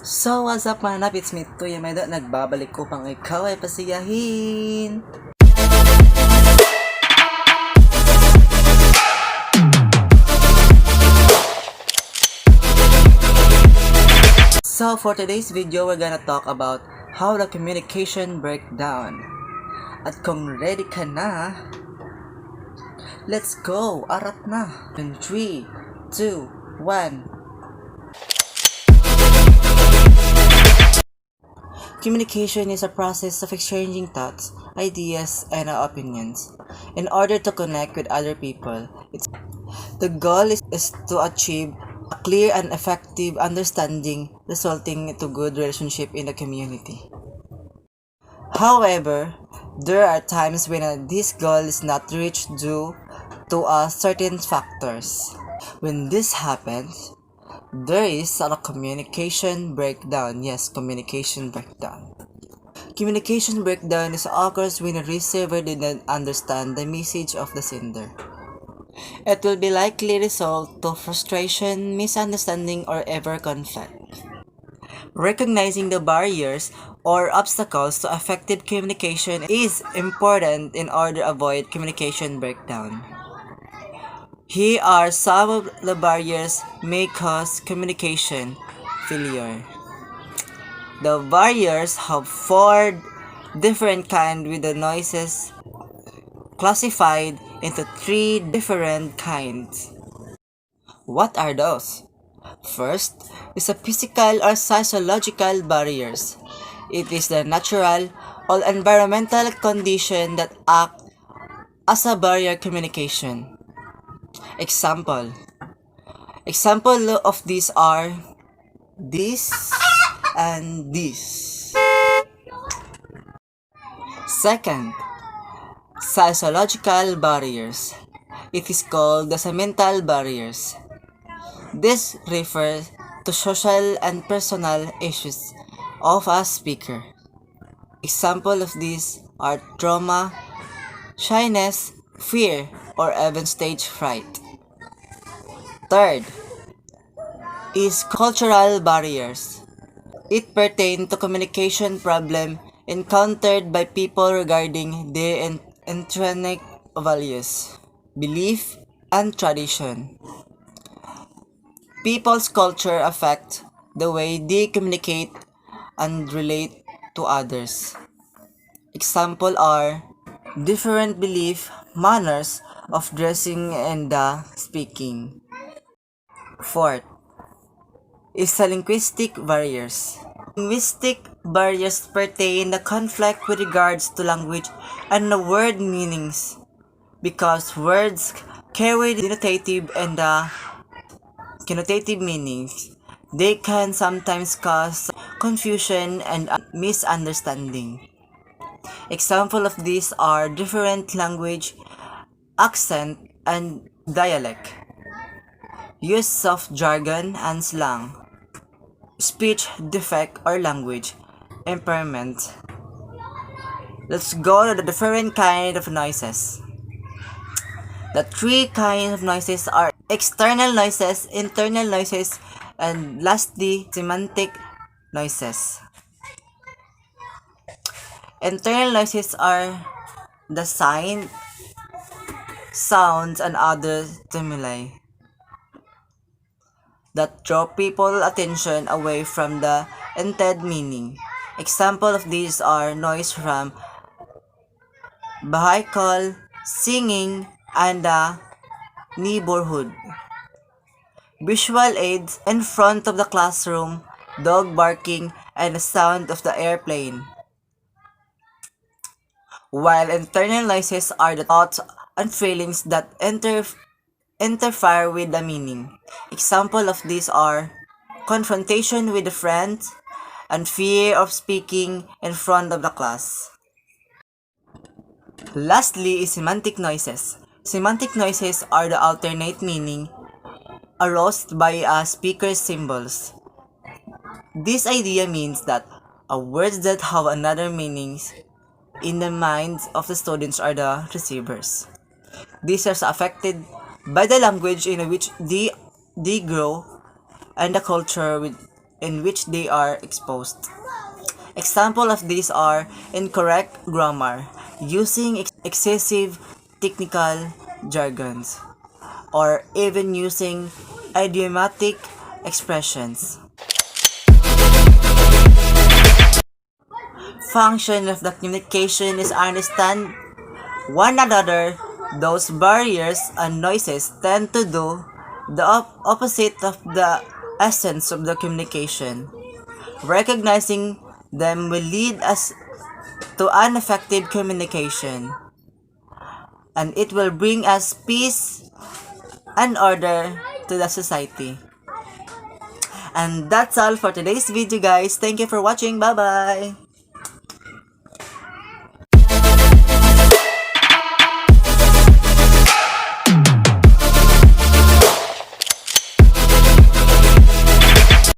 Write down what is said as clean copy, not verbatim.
So, what's up mga nap? It's me, Tuya Medo. Nagbabalik ko pang ikaw ay pasiyahin. So, for today's video, we're gonna talk about how the communication breakdown. At kung ready ka na, let's go! Arap na! In 3, 2, 1. Communication is a process of exchanging thoughts, ideas, and opinions in order to connect with other people. The goal is to achieve a clear and effective understanding resulting to good relationship in the community. However, there are times when this goal is not reached due to certain factors. When this happens, there is a communication breakdown. Yes, communication breakdown. Communication breakdown occurs when a receiver did not understand the message of the sender. It will be likely result to frustration, misunderstanding, or ever conflict. Recognizing the barriers or obstacles to effective communication is important in order to avoid communication breakdown. Here are some of the barriers may cause communication failure. The barriers have 4 different kinds with the noises classified into 3 different kinds. What are those? First is a physical or psychological barriers. It is the natural or environmental condition that act as a barrier communication. Example of these are this and this. Second, psychological barriers. It is called the mental barriers. This refers to social and personal issues of a speaker. Example of these are trauma, shyness, fear, or even stage fright. Third is cultural barriers. It pertains to communication problem encountered by people regarding their intrinsic values, belief, and tradition. People's culture affect the way they communicate and relate to others. Example are different belief, manners of dressing and speaking. Fourth is the linguistic barriers. Linguistic barriers pertain the conflict with regards to language and the word meanings because words carry denotative and connotative meanings. They can sometimes cause confusion and misunderstanding. Example of these are different language, accent, and dialect, use of jargon and slang, speech defect or language impairment. Let's go to the different kind of noises. The 3 kinds of noises are external noises, internal noises, and lastly, semantic noises. Internal noises are the sounds, and other stimuli that draw people's attention away from the intended meaning. Example of these are noise from vehicle, singing, and the neighborhood. Visual aids in front of the classroom, dog barking, and the sound of the airplane. While internal noises are the thoughts and feelings that interfere with the meaning. Example of these are confrontation with a friend and fear of speaking in front of the class. Lastly is semantic noises. Semantic noises are the alternate meaning aroused by a speaker's symbols. This idea means that words that have another meanings in the minds of the students are the receivers. These are affected by the language in which they grow and the culture in which they are exposed. Example of these are incorrect grammar, using excessive technical jargons, or even using idiomatic expressions. Function of the communication is understand one another. Those barriers and noises tend to do the opposite of the essence of the communication. Recognizing them will lead us to an effective communication, and it will bring us peace and order to the society. And that's all for today's video, guys. Thank you for watching. Bye bye.